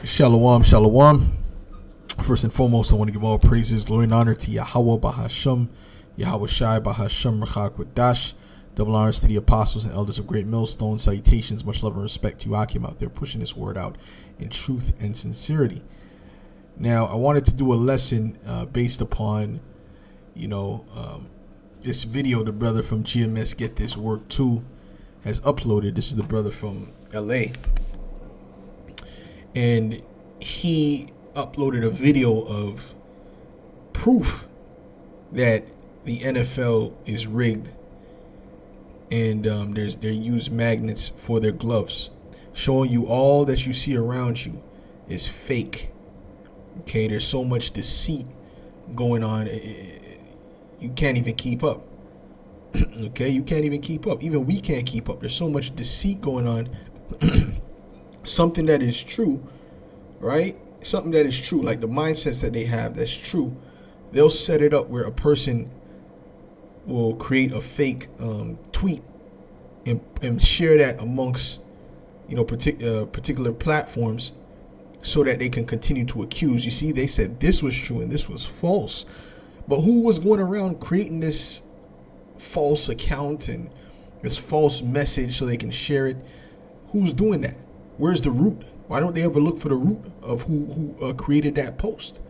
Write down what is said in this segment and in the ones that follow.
Shalom, shalom. First and foremost, I want to give all praises, glory, and honor to Yahweh Bahasham, Yahweh Shai Bahasham Rachak Wadash. Double honors to the apostles and elders of Great Millstone. Salutations, much love and respect to you, Akim, out there pushing this word out in truth and sincerity. Now, I wanted to do a lesson based upon, this video the brother from GMS Get This Work Too has uploaded. This is the brother from LA. And he uploaded a video of proof that the NFL is rigged, and they use magnets for their gloves, showing you all that you see around you is fake. Okay, there's so much deceit going on, you can't even keep up. Okay, you can't even keep up. Even we can't keep up. There's so much deceit going on. Something that is true, right? Something that is true, like the mindsets that they have that's true, they'll set it up where a person will create a fake tweet and share that amongst particular platforms so that they can continue to accuse. You see, they said this was true and this was false, but who was going around creating this false account and this false message so they can share it? Who's doing that? Where's the root? Why don't they ever look for the root of who created that post?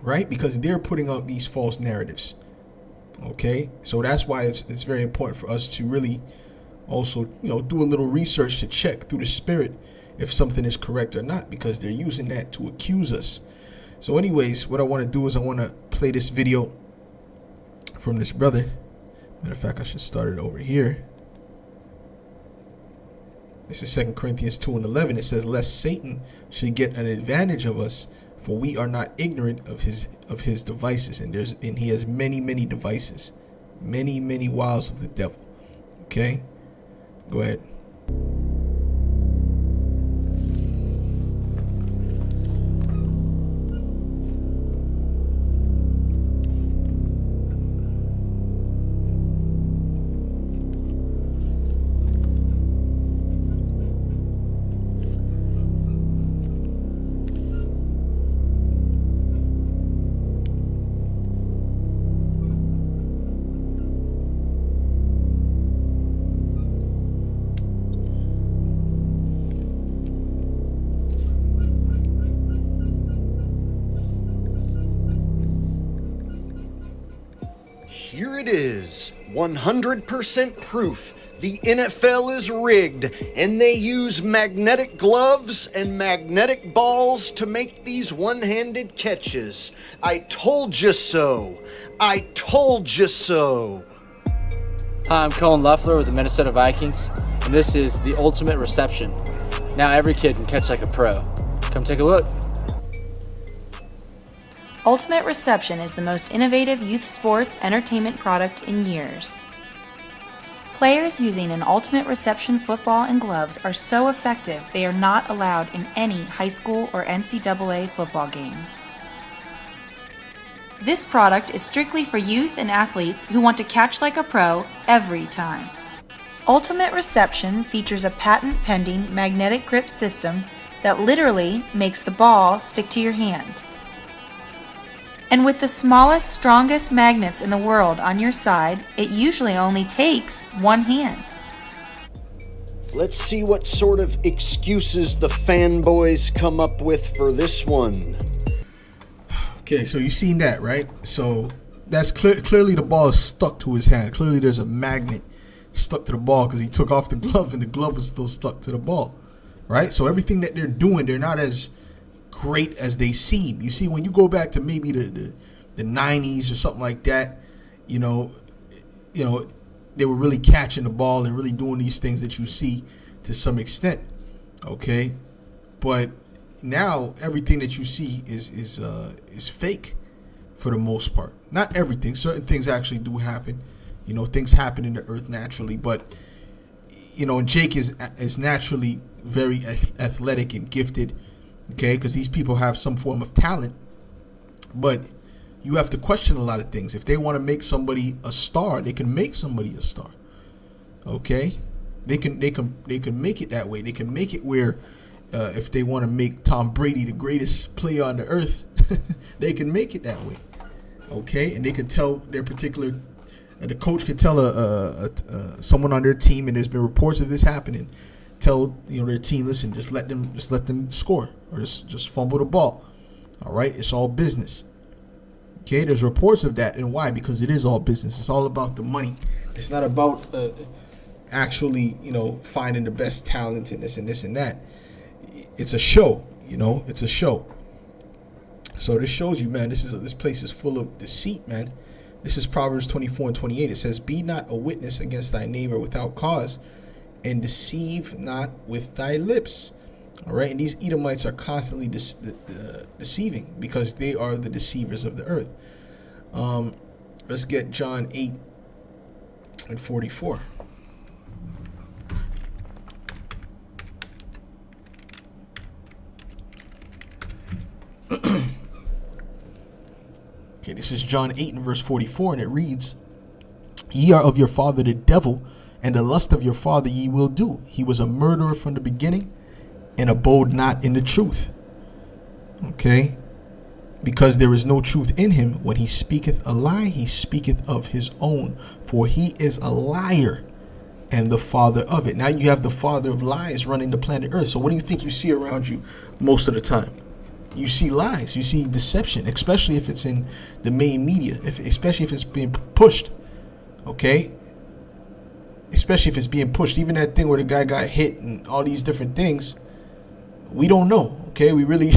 Right? Because they're putting out these false narratives. Okay? So that's why it's very important for us to really also, do a little research to check through the spirit if something is correct or not, because they're using that to accuse us. So anyways, what I want to do is I want to play this video from this brother. Matter of fact, I should start it over here. This is 2 Corinthians 2:11. It says, lest Satan should get an advantage of us, for we are not ignorant of his devices. And he has many, many devices, many, many wiles of the devil. Okay? Go ahead. Here it is, 100% proof the NFL is rigged, and they use magnetic gloves and magnetic balls to make these one-handed catches. I told you so. I told you so. Hi, I'm Colin Loeffler with the Minnesota Vikings, and this is the ultimate reception. Now every kid can catch like a pro. Come take a look. Ultimate Reception is the most innovative youth sports entertainment product in years. Players using an Ultimate Reception football and gloves are so effective they are not allowed in any high school or NCAA football game. This product is strictly for youth and athletes who want to catch like a pro every time. Ultimate Reception features a patent-pending magnetic grip system that literally makes the ball stick to your hand. And with the smallest, strongest magnets in the world on your side, it usually only takes one hand. Let's see what sort of excuses the fanboys come up with for this one. Okay, so you've seen that, right? So that's clearly the ball is stuck to his hand. Clearly there's a magnet stuck to the ball because he took off the glove and the glove was still stuck to the ball, right? So everything that they're doing, they're not as great as they seem. You see, when you go back to maybe the 90s or something like that, they were really catching the ball and really doing these things that you see to some extent. Okay, but now everything that you see is fake for the most part. Not everything. Certain things actually do happen. Things happen in the earth naturally, but and Jake is naturally very athletic and gifted. Okay, because these people have some form of talent, but you have to question a lot of things. If they want to make somebody a star, they can make somebody a star. Okay, they can make it that way. They can make it where if they want to make Tom Brady the greatest player on the earth, they can make it that way. Okay, and they could tell their particular, the coach could tell someone on their team, and there's been reports of this happening. Tell their team, listen, just let them score, or just fumble the ball. All right, it's all business. Okay, there's reports of that, and why? Because it is all business. It's all about the money. It's not about actually, finding the best talent in this and this and that. It's a show, it's a show. So this shows you, man, this place is full of deceit, man. This is Proverbs 24:28. It says, "Be not a witness against thy neighbor without cause, and deceive not with thy lips." All right, and these Edomites are constantly deceiving, because they are the deceivers of the earth. Let's get John 8:44. Okay, this is John 8 and verse 44, and it reads, "Ye are of your father the devil, and the lust of your father ye will do. He was a murderer from the beginning, and abode not in the truth." Okay, because there is no truth in him. When he speaketh a lie, he speaketh of his own, for he is a liar and the father of it. Now you have the father of lies running the planet Earth. So what do you think you see around you most of the time? You see lies, you see deception, especially if it's in the main media, especially if it's being pushed. Okay, especially if it's being pushed. Even that thing where the guy got hit and all these different things, we don't know. Okay, we really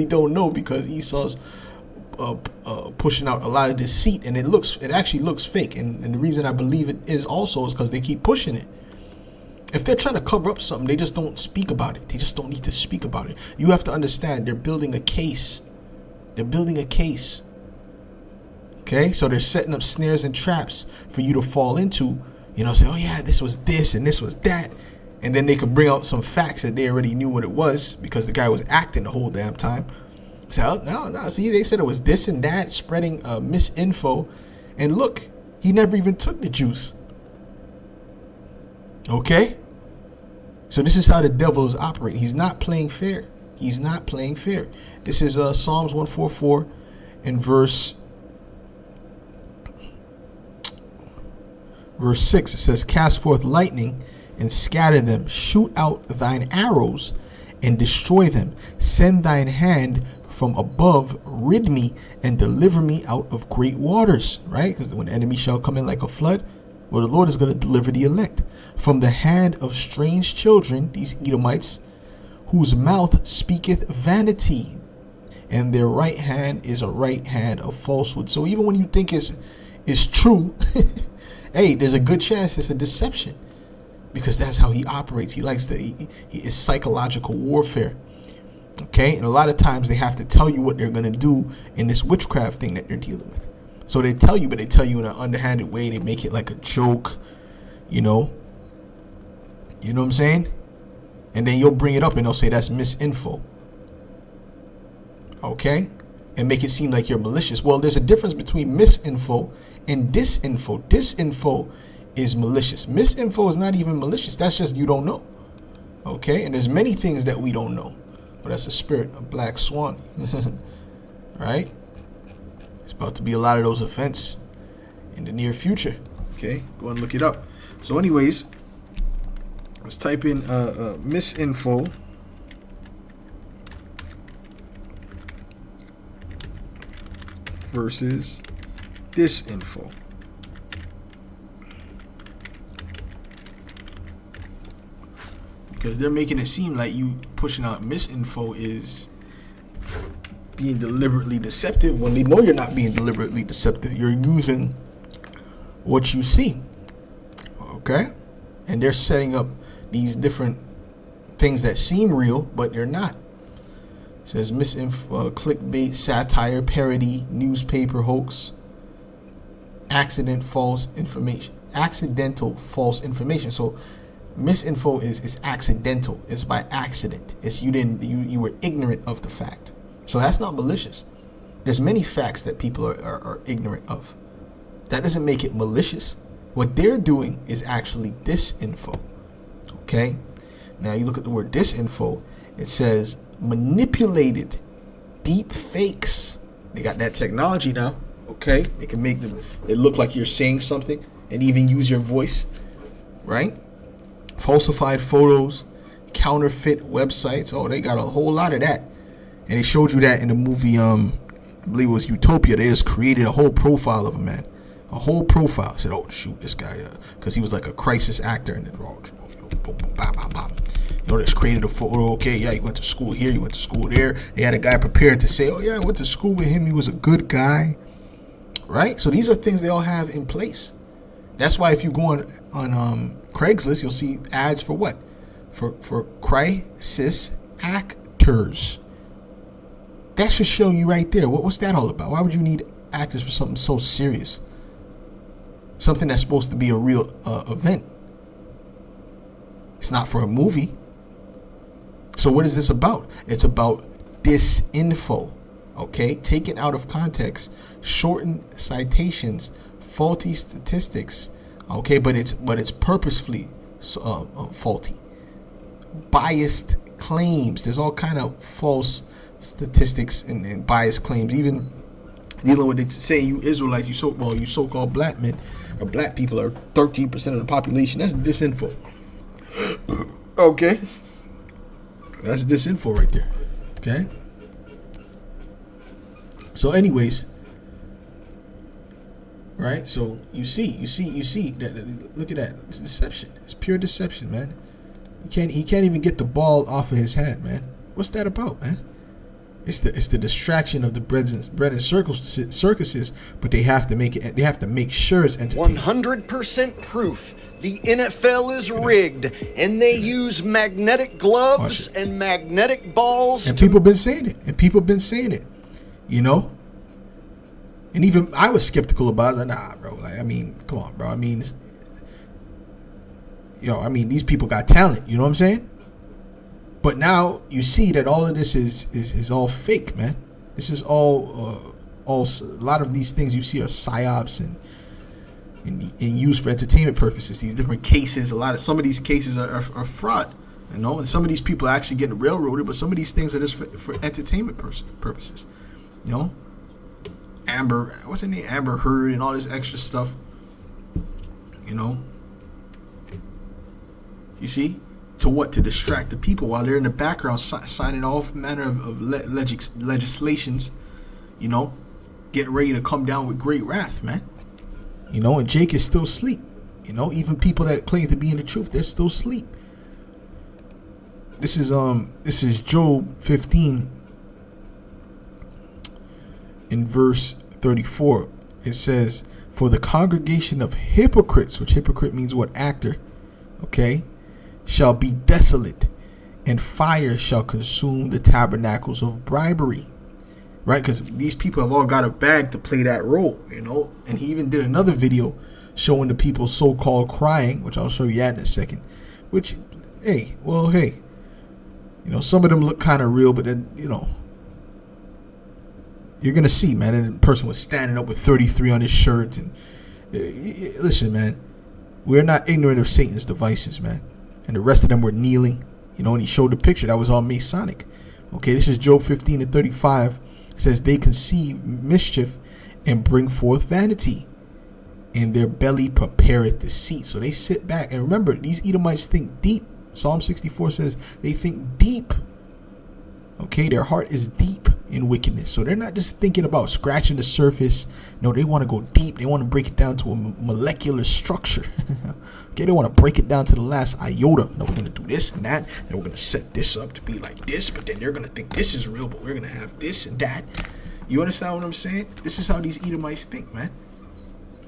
don't know, because Esau's pushing out a lot of deceit, and it actually looks fake. And the reason I believe it is also is because they keep pushing it. If they're trying to cover up something, they just don't speak about it. They just don't need to speak about it. You have to understand, they're building a case. They're building a case. Okay, so they're setting up snares and traps for you to fall into. Say, oh yeah, this was this and this was that. And then they could bring out some facts that they already knew what it was, because the guy was acting the whole damn time. So, no, see, they said it was this and that, spreading misinfo. And look, he never even took the juice. Okay? So this is how the devil is operating. He's not playing fair. He's not playing fair. This is Psalms 144 and verse 6. It says, "Cast forth lightning and scatter them. Shoot out thine arrows and destroy them. Send thine hand from above. Rid me and deliver me out of great waters." Right? Because when the enemy shall come in like a flood, well, the Lord is going to deliver the elect from the hand of strange children, these Edomites, whose mouth speaketh vanity, and their right hand is a right hand of falsehood. So even when you think it's true, hey, there's a good chance it's a deception, because that's how he operates. He likes he is psychological warfare. Okay, and a lot of times they have to tell you what they're going to do in this witchcraft thing that they're dealing with. So they tell you, but they tell you in an underhanded way. They make it like a joke, You know what I'm saying? And then you'll bring it up and they'll say that's misinfo. Okay? And make it seem like you're malicious. Well, there's a difference between misinfo and disinfo. Disinfo is malicious. Misinfo is not even malicious. That's just you don't know. Okay? And there's many things that we don't know. But that's the spirit of Black Swan. Right? There's about to be a lot of those events in the near future. Okay? Go and look it up. So anyways, let's type in misinfo versus disinfo. Because they're making it seem like you pushing out misinfo is being deliberately deceptive, when they know you're not being deliberately deceptive. You're using what you see. Okay? And they're setting up these different things that seem real, but they're not. It says misinfo, clickbait, satire, parody, newspaper hoax, accidental false information. So misinfo is accidental. It's by accident. It's you were ignorant of the fact. So that's not malicious. There's many facts that people are ignorant of. That doesn't make it malicious. What they're doing is actually disinfo. Okay? Now you look at the word disinfo, It says manipulated deep fakes. They got that technology now. Okay, they can make it look like you're saying something and even use your voice, right? Falsified photos, counterfeit websites. Oh, they got a whole lot of that. And they showed you that in the movie, I believe it was Utopia. They just created a whole profile of a man. A whole profile. Said, oh, shoot, this guy, because he was like a crisis actor. And then, they just created a photo. Okay, yeah, he went to school here, he went to school there. They had a guy prepared to say, oh, yeah, I went to school with him. He was a good guy. Right? So these are things they all have in place. That's why if you go on Craigslist, you'll see ads for what? For crisis actors. That should show you right there. What's that all about? Why would you need actors for something so serious? Something that's supposed to be a real event. It's not for a movie. So what is this about? It's about disinfo. Okay? Taken out of context, shortened citations, faulty statistics. Okay, but it's purposefully faulty. Biased claims. There's all kind of false statistics and biased claims. Even dealing with it, saying you Israelites, you so-called black men or black people are 13% of the population. That's disinfo. Okay, that's disinfo right there. Okay. So, anyways, right? So you see that. Look at that. It's deception. It's pure deception, man. He can't even get the ball off of his hand, man. What's that about, man? It's the distraction of the bread and circuses, but they have to make it. They have to make sure it's entertaining. 100% proof. The NFL is rigged, and they use magnetic gloves and magnetic balls. And people been saying it. You know. And even I was skeptical about it. Like, nah, bro. Like, I mean, come on, bro. I mean, these people got talent. You know what I'm saying? But now you see that all of this is all fake, man. This is all a lot of these things you see are psyops and used for entertainment purposes. These different cases, some of these cases are fraud, you know. And some of these people are actually getting railroaded, but some of these things are just for entertainment purposes, you know. What's her name? Amber Heard and all this extra stuff, you know. You see. To what? To distract the people while they're in the background signing all manner of legislations, you know, getting ready to come down with great wrath, man. You know, and Jake is still asleep. You know, even people that claim to be in the truth, they're still asleep. This is Job 15 in verse 34. It says, "For the congregation of hypocrites," which hypocrite means what? Actor. Okay. "Shall be desolate, and fire shall consume the tabernacles of bribery." Right? Because these people have all got a bag to play that role, you know. And he even did another video showing the people so-called crying, which I'll show you that in a second. Which, hey, you know, some of them look kind of real, but then, you know, you're gonna see, man. And the person was standing up with 33 on his shirt. And listen, man, we're not ignorant of Satan's devices, man. And the rest of them were kneeling, you know, and he showed the picture. That was all Masonic. Okay, this is Job 15 and 35. It says, "They conceive mischief and bring forth vanity, and their belly prepareth deceit." So they sit back. And remember, these Edomites think deep. Psalm 64 says they think deep. Okay, their heart is deep in wickedness. So they're not just thinking about scratching the surface. No, they want to go deep. They want to break it down to a molecular structure. Okay, they want to break it down to the last iota. No, we're going to do this and that, and we're going to set this up to be like this, but then they're going to think this is real, but we're going to have this and that. You understand what I'm saying? This is how these Edomites think, man.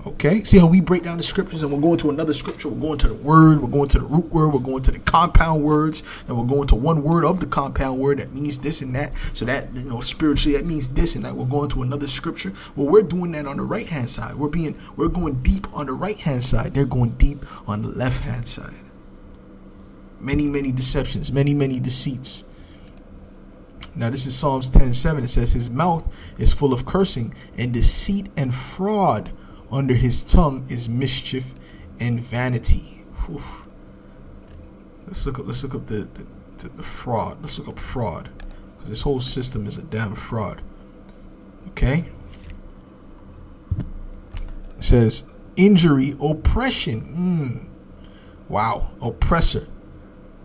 Okay, see how we break down the scriptures, and we're going to another scripture, we're going to the word, we're going to the root word, we're going to the compound words, and we're going to one word of the compound word that means this and that. So that, you know, spiritually that means this and that. We're going to another scripture. Well, we're doing that on the right hand side. We're going deep on the right hand side. They're going deep on the left hand side. Many deceptions, many deceits. Now this is Psalms 10:7. It says, "His mouth is full of cursing and deceit and fraud. Under his tongue is mischief and vanity." Whew. Let's look up the the fraud. Let's look up fraud, because this whole system is a damn fraud. Okay. It says injury, oppression. Wow, oppressor.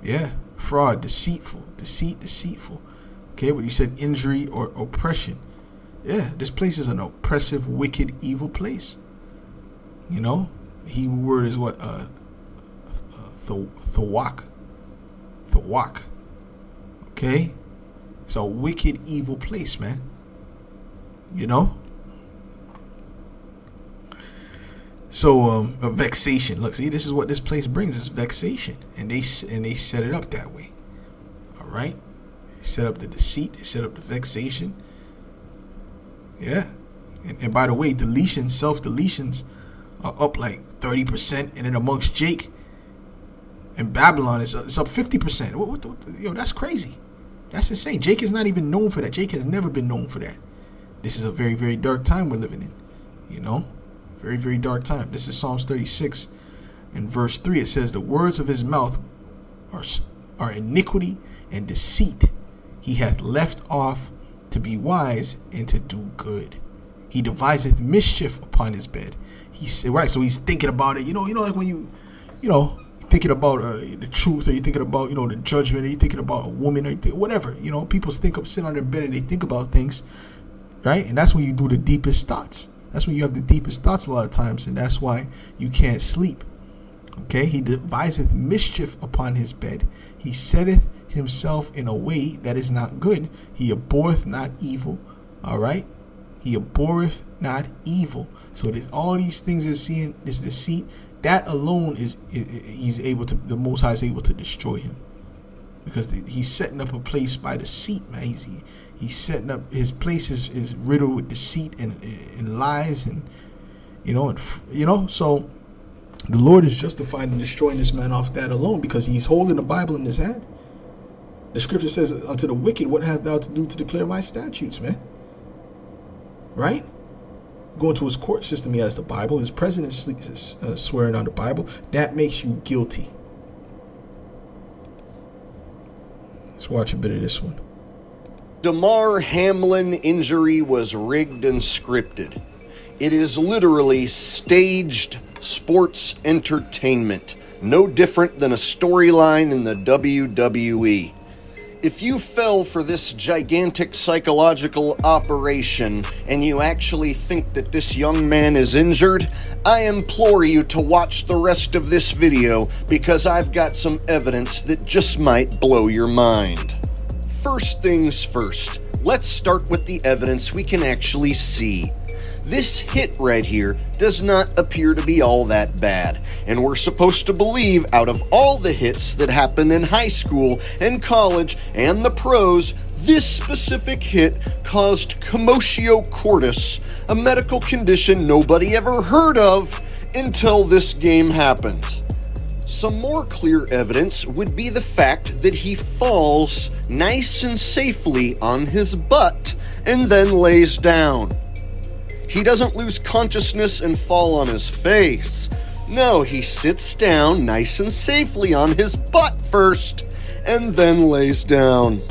Yeah, fraud, deceitful, deceitful. Okay, but you said injury or oppression. Yeah, this place is an oppressive, wicked, evil place. You know, the Hebrew word is what? Thawak. Okay, it's a wicked, evil place, man. You know. So a vexation. Look, see, this is what this place brings, is vexation, and they set it up that way. All right, they set up the deceit, they set up the vexation. Yeah, and by the way, deletions, self deletions, are up like 30%, and then amongst Jake and Babylon, it's up 50%. Yo, that's crazy. That's insane. Jake is not even known for that. Jake has never been known for that. This is a very, very dark time we're living in. You know. Very, very dark time. This is Psalms 36 in verse 3. It says, the words of his mouth are iniquity and deceit. He hath left off to be wise and to do good. He deviseth mischief upon his bed. Right, so he's thinking about it. You know, like when you're thinking about the truth, or you're thinking about, the judgment, or you're thinking about a woman, or whatever. People sit on their bed and they think about things, right? And that's when you do the deepest thoughts. That's when you have the deepest thoughts a lot of times, and that's why you can't sleep. Okay, he deviseth mischief upon his bed. He setteth himself in a way that is not good. He abhorreth not evil. All right, he abhorreth not evil. So there's all these things you're seeing, this deceit. That alone the Most High is able to destroy him, because he's setting up a place by deceit, man. He's setting up, his place is riddled with deceit and lies, and so the Lord is justified in destroying this man off that alone, because he's holding the Bible in his hand. The scripture says, unto the wicked, what hast thou to do to declare my statutes, man? Right? Going to his court system, he has the Bible. His president is swearing on the Bible. That makes you guilty. Let's watch a bit of this one. Damar Hamlin injury was rigged and scripted. It is literally staged sports entertainment, no different than a storyline in the WWE. If you fell for this gigantic psychological operation and you actually think that this young man is injured, I implore you to watch the rest of this video, because I've got some evidence that just might blow your mind. First things first, let's start with the evidence we can actually see. This hit right here does not appear to be all that bad, and we're supposed to believe out of all the hits that happened in high school and college and the pros, this specific hit caused commotio cordis, a medical condition nobody ever heard of until this game happened. Some more clear evidence would be the fact that he falls nice and safely on his butt and then lays down. He doesn't lose consciousness and fall on his face. No, he sits down nice and safely on his butt first and then lays down.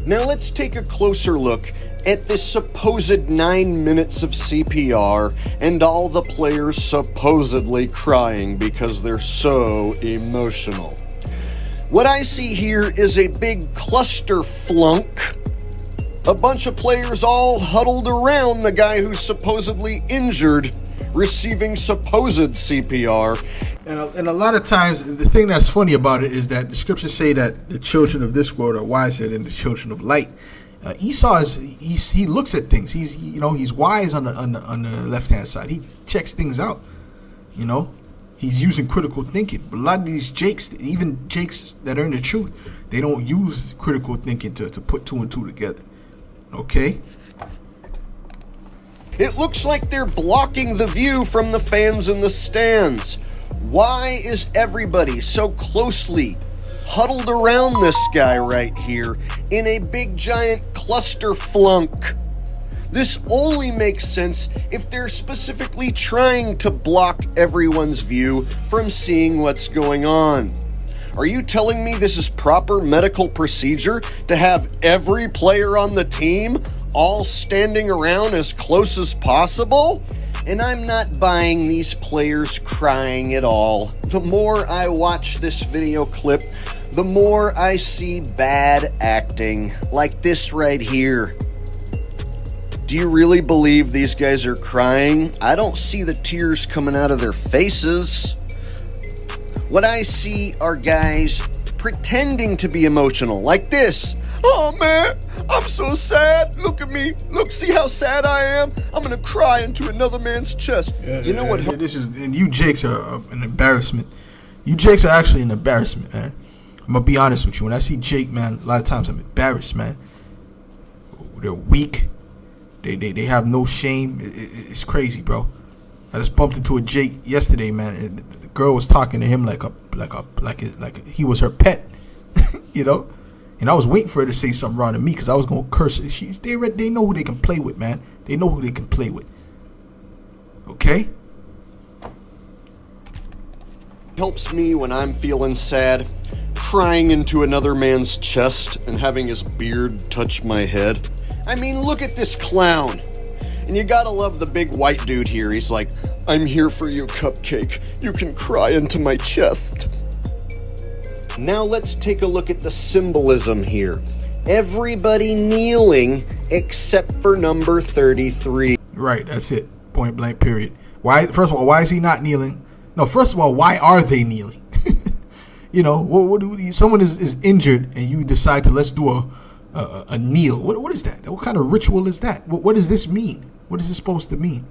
Now let's take a closer look at this supposed 9 minutes of CPR and all the players supposedly crying because they're so emotional. What I see here is a big cluster flunk. A bunch of players all huddled around the guy who's supposedly injured, receiving supposed CPR. And a lot of times, the thing that's funny about it is that the scriptures say that the children of this world are wiser than the children of light. Esau he looks at things. He's wise on the left hand side. He checks things out. He's using critical thinking. But a lot of these Jakes, even Jakes that are in the truth, they don't use critical thinking to put two and two together. Okay. It looks like they're blocking the view from the fans in the stands. Why is everybody so closely huddled around this guy right here in a big giant cluster flunk? This only makes sense if they're specifically trying to block everyone's view from seeing what's going on. Are you telling me this is proper medical procedure to have every player on the team all standing around as close as possible? And I'm not buying these players crying at all. The more I watch this video clip, the more I see bad acting, like this right here. Do you really believe these guys are crying? I don't see the tears coming out of their faces. What I see are guys pretending to be emotional, like this. Oh man, I'm so sad. Look at me. Look, see how sad I am? I'm gonna cry into another man's chest. You know what? This is, and you Jakes are an embarrassment. You Jakes are actually an embarrassment, man. I'm gonna be honest with you. When I see Jake, man, a lot of times I'm embarrassed, man. They're weak. They have no shame. It's crazy, bro. I just bumped into a Jake yesterday, man, and the girl was talking to him like he was her pet, you know. And I was waiting for her to say something wrong to me because I was gonna curse her. They know who they can play with, man. They know who they can play with. Okay. Helps me when I'm feeling sad, crying into another man's chest and having his beard touch my head. I mean, look at this clown. And you gotta love the big white dude here. He's like, I'm here for you, Cupcake. You can cry into my chest. Now let's take a look at the symbolism here. Everybody kneeling except for number 33. Right, that's it. Point blank, period. Why? First of all, why is he not kneeling? No, first of all, why are they kneeling? You know, someone is injured and you decide to let's do a kneel. What is that? What kind of ritual is that? What does this mean? What is this supposed to mean?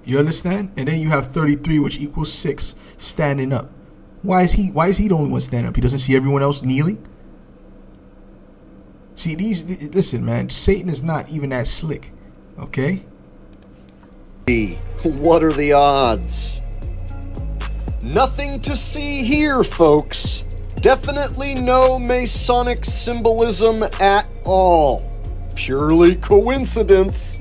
You understand? And then you have 33, which equals 6, standing up. Why is he the only one standing up? He doesn't see everyone else kneeling? See, listen, man, Satan is not even that slick. Okay? What are the odds? Nothing to see here, folks. Definitely no Masonic symbolism at all. Purely coincidence.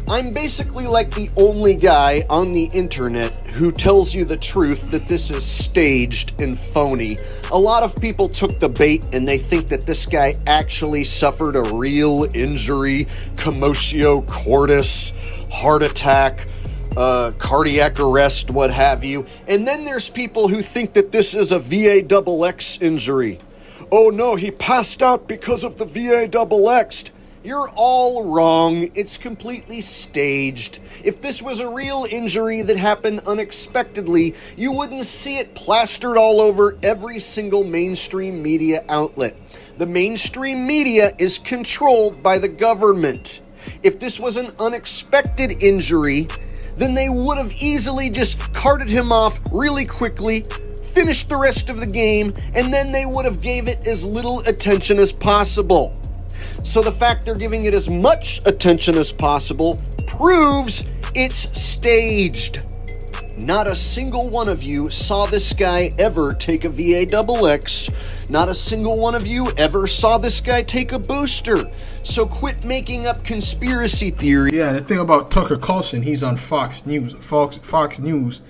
I'm basically like the only guy on the internet who tells you the truth that this is staged and phony. A lot of people took the bait and they think that this guy actually suffered a real injury, commotio cordis, heart attack, cardiac arrest, what have you. And then there's people who think that this is a VAXX injury. Oh no, he passed out because of the VAXX. You're all wrong. It's completely staged. If this was a real injury that happened unexpectedly, you wouldn't see it plastered all over every single mainstream media outlet. The mainstream media is controlled by the government. If this was an unexpected injury, then they would have easily just carted him off really quickly, finished the rest of the game, and then they would have gave it as little attention as possible. So the fact they're giving it as much attention as possible proves it's staged. Not a single one of you saw this guy ever take a VAXX. Not a single one of you ever saw this guy take a booster. So quit making up conspiracy theories. Yeah, the thing about Tucker Carlson, he's on Fox News. Fox News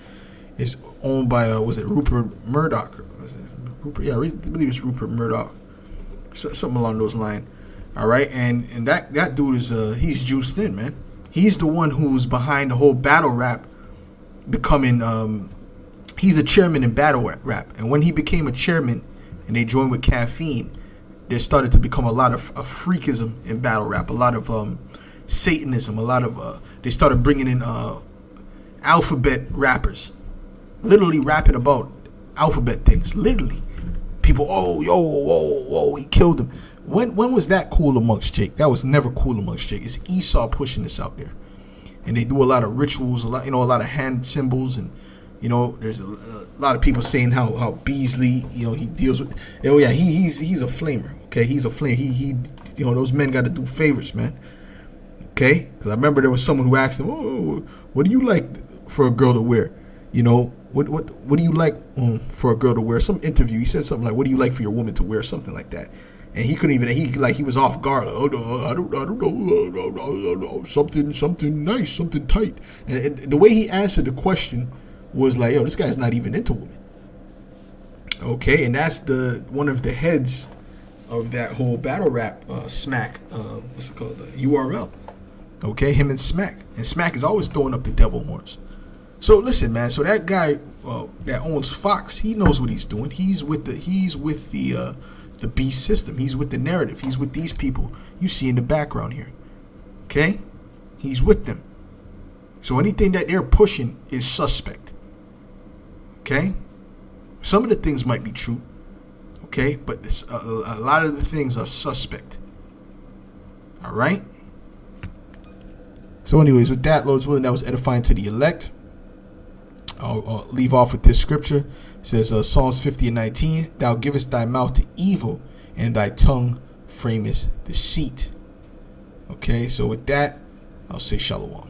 is owned by, was it Rupert Murdoch? I believe it's Rupert Murdoch. Something along those lines. All right, and that dude is he's juiced in, man. He's the one who's behind the whole battle rap becoming. He's a chairman in battle rap, and when he became a chairman, and they joined with Caffeine, there started to become a lot of freakism in battle rap, a lot of Satanism, a lot of they started bringing in alphabet rappers, literally rapping about alphabet things, literally. People, whoa, he killed him. When was that cool amongst Jake? That was never cool amongst Jake. It's Esau pushing this out there, and they do a lot of rituals, a lot of hand symbols, and there's a lot of people saying how Beasley, he deals with. Oh yeah, he's a flamer. Okay, he's a flamer. He those men got to do favors, man. Okay, because I remember there was someone who asked him, "Oh, what do you like for a girl to wear?" What do you like for a girl to wear? Some interview, he said something like, "What do you like for your woman to wear?" Something like that. And he couldn't even. He was off guard. Like, oh no, I don't know. Something nice, something tight. And the way he answered the question was like, yo, this guy's not even into women. Okay, and that's one of the heads of that whole battle rap Smack, what's it called, URL. Okay, him and Smack is always throwing up the devil horns. So listen, man. So that guy that owns Fox, he knows what he's doing. He's with the beast system. He's with the narrative. He's with these people you see in the background here. Okay, he's with them. So anything that they're pushing is suspect. Okay, some of the things might be true. Okay, but a lot of the things are suspect. All right. So anyways, with that, Lord's willing, that was edifying to the elect. I'll leave off with this scripture. It says Psalms 50:19, thou givest thy mouth to evil, and thy tongue framest deceit. Okay, so with that, I'll say shalom.